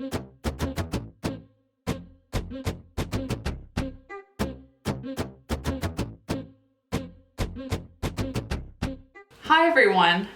Hi everyone,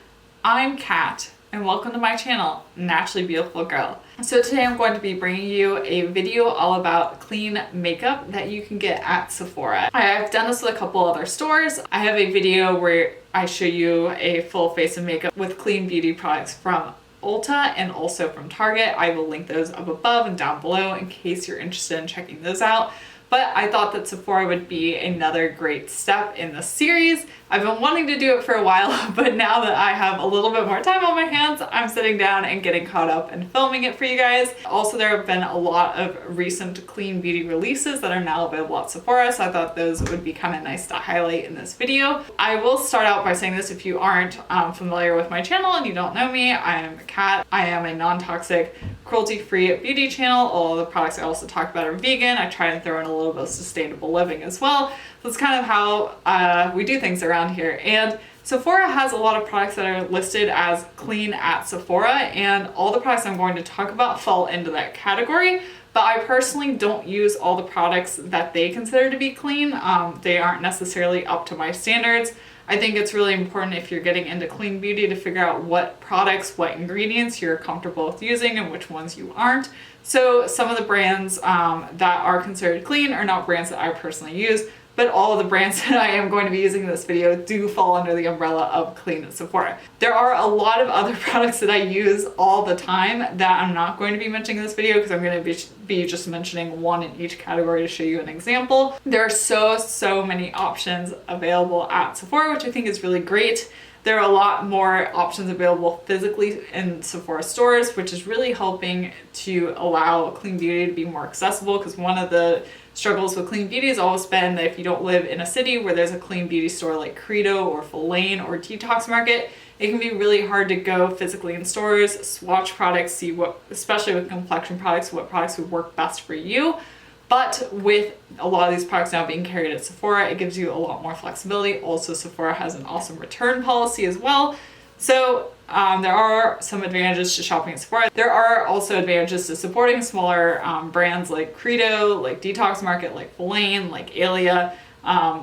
I'm Kat and welcome to my channel, Naturally Beautiful Girl. So today I'm going to be bringing you a video all about clean makeup that you can get at Sephora. I've done this with a couple other stores. I have a video where I show you a full face of makeup with clean beauty products from Ulta and also from Target. I will link those up above and down below in case you're interested in checking those out. But I thought that Sephora would be another great step in the series. I've been wanting to do it for a while, but now that I have a little bit more time on my hands, I'm sitting down and getting caught up and filming it for you guys. Also, there have been a lot of recent clean beauty releases that are now available at Sephora, so I thought those would be kind of nice to highlight in this video. I will start out by saying this: if you aren't familiar with my channel and you don't know me, I am Kat. I am a non-toxic, cruelty-free beauty channel. All of the products I also talk about are vegan. I try and throw in a little bit of sustainable living as well. That's kind of how we do things around here. And Sephora has a lot of products that are listed as clean at Sephora, and all the products I'm going to talk about fall into that category. But I personally don't use all the products that they consider to be clean. They aren't necessarily up to my standards. I think it's really important if you're getting into clean beauty to figure out what products, what ingredients you're comfortable with using and which ones you aren't. So some of the brands that are considered clean are not brands that I personally use, but all of the brands that I am going to be using in this video do fall under the umbrella of clean at Sephora. There are a lot of other products that I use all the time that I'm not going to be mentioning in this video because I'm going to be just mentioning one in each category to show you an example. There are so many options available at Sephora, which I think is really great. There are a lot more options available physically in Sephora stores, which is really helping to allow clean beauty to be more accessible, because one of the struggles with clean beauty has always been that if you don't live in a city where there's a clean beauty store like Credo or Full Lane or Detox Market, it can be really hard to go physically in stores, swatch products, see what, especially with complexion products, what products would work best for you. But with a lot of these products now being carried at Sephora, it gives you a lot more flexibility. Also, Sephora has an awesome return policy as well. So there are some advantages to shopping at Sephora. There are also advantages to supporting smaller brands like Credo, like Detox Market, like Full Lane, like Ilia.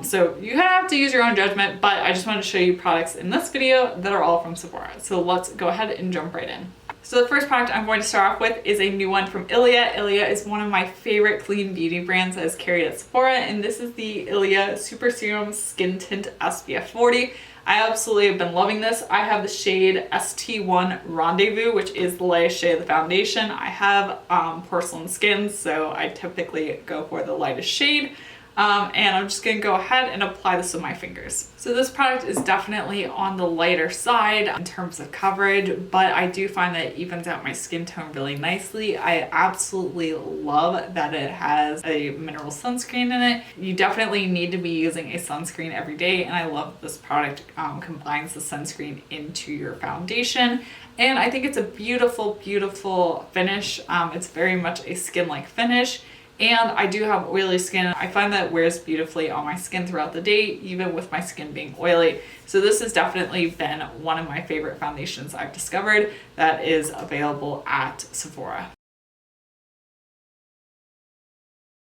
So you have to use your own judgment, but I just wanted to show you products in this video that are all from Sephora. So let's go ahead and jump right in. So the first product I'm going to start off with is a new one from Ilia. Ilia is one of my favorite clean beauty brands that is carried at Sephora, and this is the Ilia Super Serum Skin Tint SPF 40. I absolutely have been loving this. I have the shade ST1 Rendezvous, which is the lightest shade of the foundation. I have porcelain skin, so I typically go for the lightest shade. And I'm just gonna go ahead and apply this with my fingers. So this product is definitely on the lighter side in terms of coverage, but I do find that it evens out my skin tone really nicely. I absolutely love that it has a mineral sunscreen in it. You definitely need to be using a sunscreen every day, and I love this product combines the sunscreen into your foundation. And I think it's a beautiful finish. It's very much a skin-like finish. And I do have oily skin. I find that it wears beautifully on my skin throughout the day, even with my skin being oily. So this has definitely been one of my favorite foundations I've discovered that is available at Sephora.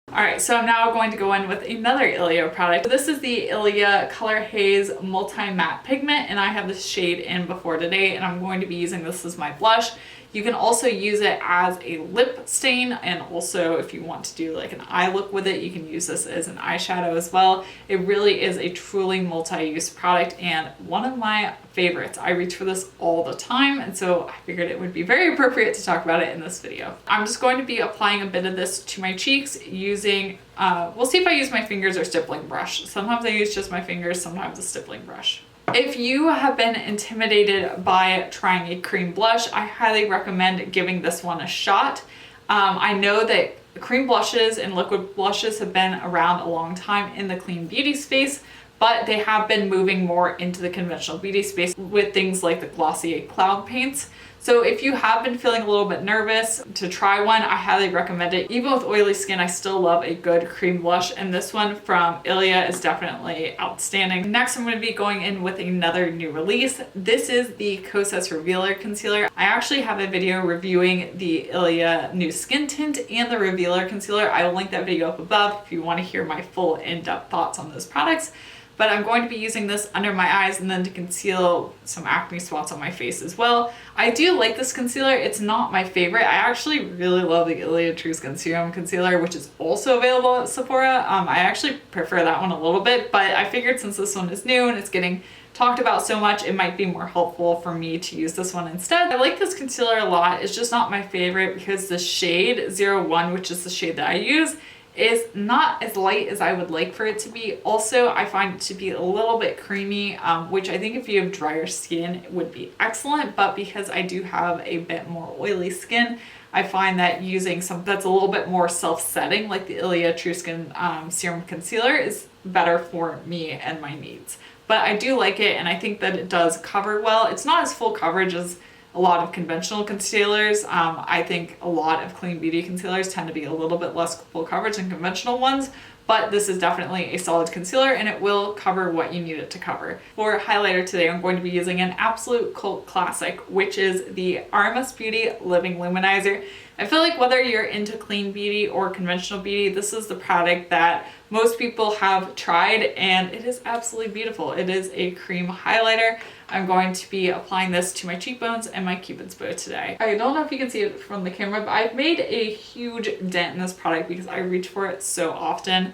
Alright, so I'm now going to go in with another Ilia product. This is the Ilia Color Haze Multi Matte Pigment, and I have this shade in before today, and I'm going to be using this as my blush. You can also use it as a lip stain, and also if you want to do like an eye look with it, you can use this as an eyeshadow as well. It really is a truly multi-use product and one of my favorites. I reach for this all the time, and so I figured it would be very appropriate to talk about it in this video. I'm just going to be applying a bit of this to my cheeks using, we'll see if I use my fingers or stippling brush. Sometimes I use just my fingers, sometimes a stippling brush. If you have been intimidated by trying a cream blush, I highly recommend giving this one a shot. I know that cream blushes and liquid blushes have been around a long time in the clean beauty space, but they have been moving more into the conventional beauty space with things like the Glossier Cloud Paints. So if you have been feeling a little bit nervous to try one, I highly recommend it. Even with oily skin, I still love a good cream blush, and this one from Ilia is definitely outstanding. Next, I'm going to be going in with another new release. This is the Kosas Revealer Concealer. I actually have a video reviewing the Ilia new skin tint and the Revealer Concealer. I will link that video up above if you want to hear my full in-depth thoughts on those products. But I'm going to be using this under my eyes and then to conceal some acne spots on my face as well. I do like this concealer. It's not my favorite. I actually really love the Ilia True Skin Serum Concealer, which is also available at Sephora. I actually prefer that one a little bit, but I figured since this one is new and it's getting talked about so much, it might be more helpful for me to use this one instead. I like this concealer a lot. It's just not my favorite because the shade 01, which is the shade that I use, is not as light as I would like for it to be. Also, I find it to be a little bit creamy, which I think if you have drier skin would be excellent, but because I do have a bit more oily skin, I find that using something that's a little bit more self-setting, like the Ilia True Skin Serum Concealer, is better for me and my needs. But I do like it, and I think that it does cover well. It's not as full coverage as a lot of conventional concealers. I think a lot of clean beauty concealers tend to be a little bit less full coverage than conventional ones, but this is definitely a solid concealer and it will cover what you need it to cover. For highlighter today, I'm going to be using an absolute cult classic, which is the RMS Beauty Living Luminizer. I feel like whether you're into clean beauty or conventional beauty, this is the product that most people have tried and it is absolutely beautiful. It is a cream highlighter. I'm going to be applying this to my cheekbones and my Cupid's bow today. I don't know if you can see it from the camera, but I've made a huge dent in this product because I reach for it so often.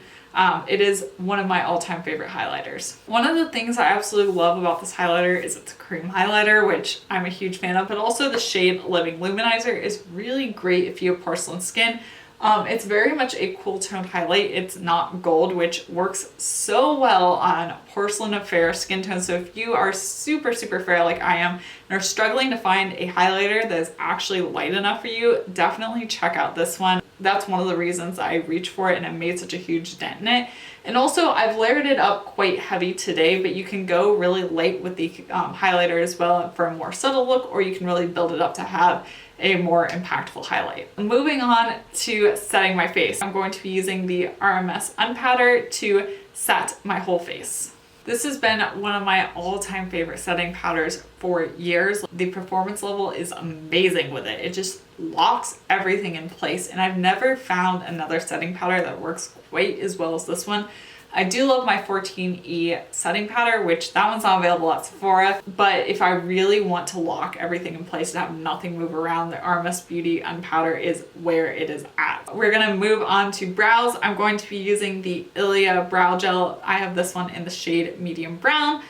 It is one of my all-time favorite highlighters. One of the things I absolutely love about this highlighter is it's a cream highlighter, which I'm a huge fan of, but also the shade Living Luminizer is really great if you have porcelain skin. It's very much a cool toned highlight. It's not gold, which works so well on porcelain or fair skin tones. So if you are super, super fair like I am and are struggling to find a highlighter that is actually light enough for you, definitely check out this one. That's one of the reasons I reach for it and I made such a huge dent in it. And also I've layered it up quite heavy today, but you can go really light with the highlighter as well for a more subtle look, or you can really build it up to have a more impactful highlight. Moving on to setting my face, I'm going to be using the RMS Unpowder to set my whole face. This has been one of my all-time favorite setting powders for years. The performance level is amazing with it. It just locks everything in place, and I've never found another setting powder that works quite as well as this one. I do love my 14E setting powder, which that one's not available at Sephora, but if I really want to lock everything in place and have nothing move around, the RMS Beauty Unpowder is where it is at. We're gonna move on to brows. I'm going to be using the Ilia Brow Gel. I have this one in the shade Medium Brown.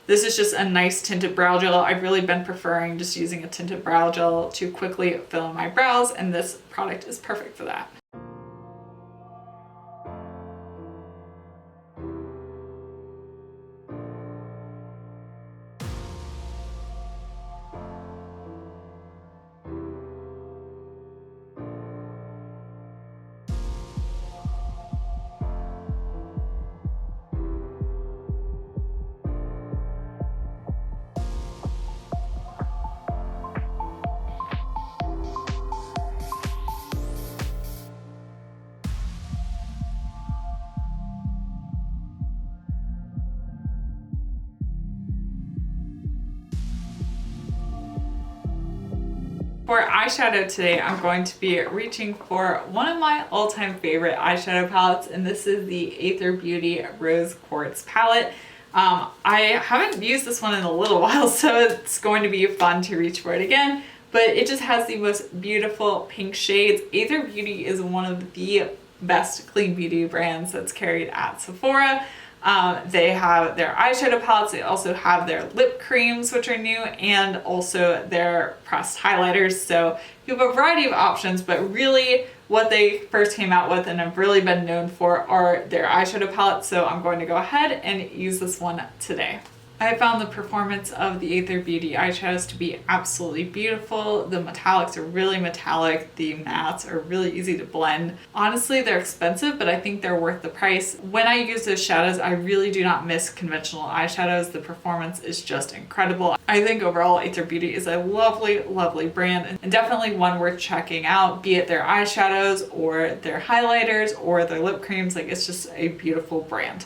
This is just a nice tinted brow gel. I've really been preferring just using a tinted brow gel to quickly fill in my brows, and this product is perfect for that. For eyeshadow today, I'm going to be reaching for one of my all-time favorite eyeshadow palettes, and this is the Aether Beauty Rose Quartz palette. I haven't used this one in a little while, so it's going to be fun to reach for it again, but it just has the most beautiful pink shades. Aether Beauty is one of the best clean beauty brands that's carried at Sephora. They have their eyeshadow palettes, they also have their lip creams, which are new, and also their pressed highlighters. So you have a variety of options, but really what they first came out with and have really been known for are their eyeshadow palettes. So I'm going to go ahead and use this one today. I found the performance of the Aether Beauty eyeshadows to be absolutely beautiful. The metallics are really metallic. The mattes are really easy to blend. Honestly, they're expensive, but I think they're worth the price. When I use those shadows, I really do not miss conventional eyeshadows. The performance is just incredible. I think overall Aether Beauty is a lovely, lovely brand and definitely one worth checking out, be it their eyeshadows or their highlighters or their lip creams. Like, it's just a beautiful brand.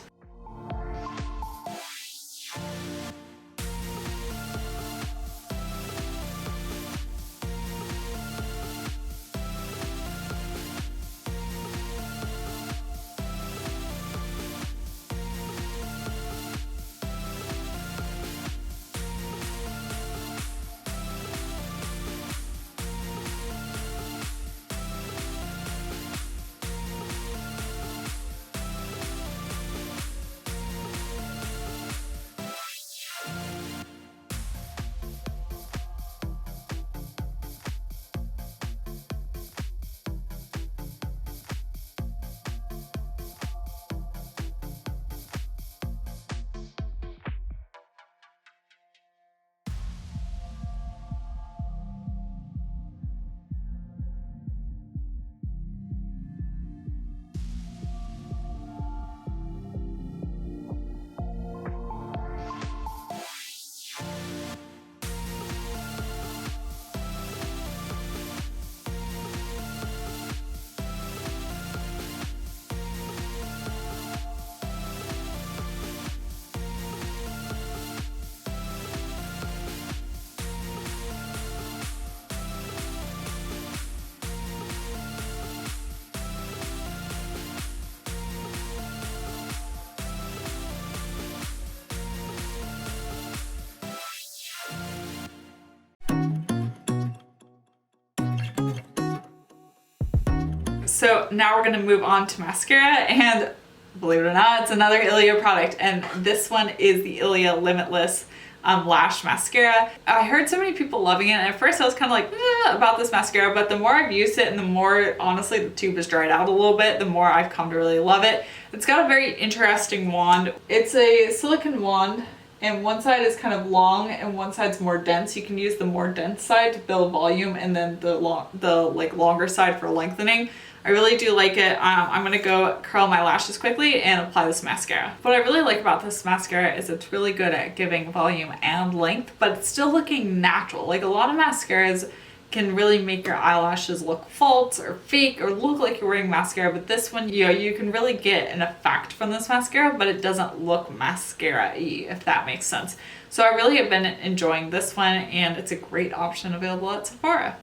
So now we're gonna move on to mascara, and believe it or not, it's another Ilia product, and this one is the Ilia Limitless Lash Mascara. I heard so many people loving it, and at first I was kind of like about this mascara, but the more I've used it and the more, honestly, the tube has dried out a little bit, the more I've come to really love it. It's got a very interesting wand. It's a silicone wand, and one side is kind of long and one side's more dense. You can use the more dense side to build volume, and then the longer side for lengthening. I really do like it. I'm gonna go curl my lashes quickly and apply this mascara. What I really like about this mascara is it's really good at giving volume and length, but it's still looking natural. Like, a lot of mascaras can really make your eyelashes look false or fake or look like you're wearing mascara, but this one, you know, you can really get an effect from this mascara, but it doesn't look mascara-y, if that makes sense. So I really have been enjoying this one, and it's a great option available at Sephora.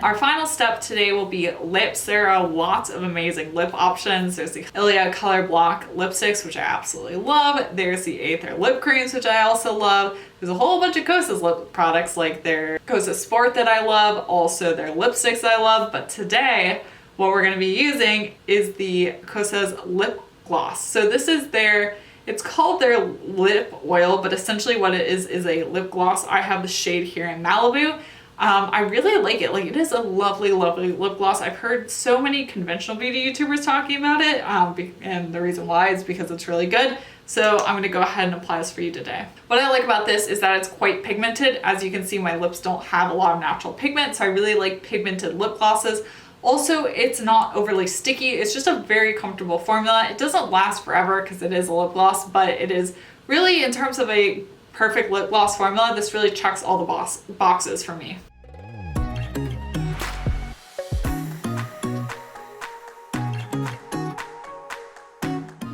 Our final step today will be lips. There are lots of amazing lip options. There's the Ilia Color Block lipsticks, which I absolutely love. There's the Aether lip creams, which I also love. There's a whole bunch of Kosas lip products, like their Kosas Sport that I love, also their lipsticks that I love. But today, what we're gonna be using is the Kosas lip gloss. So this is it's called their lip oil, but essentially what it is a lip gloss. I have the shade here in Malibu. I really like it. Like, it is a lovely, lovely lip gloss. I've heard so many conventional beauty YouTubers talking about it, and the reason why is because it's really good. So I'm gonna go ahead and apply this for you today. What I like about this is that it's quite pigmented. As you can see, my lips don't have a lot of natural pigment, so I really like pigmented lip glosses. Also, it's not overly sticky. It's just a very comfortable formula. It doesn't last forever because it is a lip gloss, but it is really, in terms of a perfect lip gloss formula, this really checks all the boxes for me.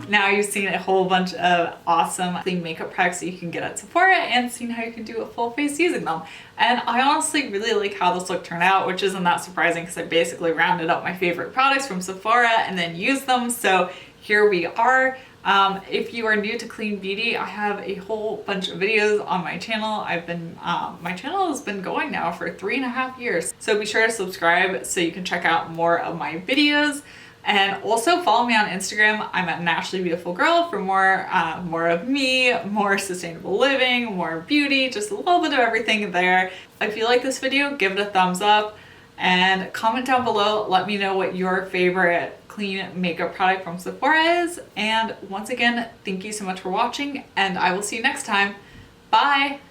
Now you've seen a whole bunch of awesome clean makeup products that you can get at Sephora, and seen how you can do a full face using them. And I honestly really like how this look turned out, which isn't that surprising because I basically rounded up my favorite products from Sephora and then used them. So here we are. If you are new to clean beauty, I have a whole bunch of videos on my channel. My channel has been going now for 3.5 years. So be sure to subscribe so you can check out more of my videos. And also follow me on Instagram. I'm at naturallybeautifulgirl for more of me, more sustainable living, more beauty, just a little bit of everything there. If you like this video, give it a thumbs up and comment down below. Let me know what your favorite clean makeup product from Sephora is. And once again, thank you so much for watching, and I will see you next time. Bye!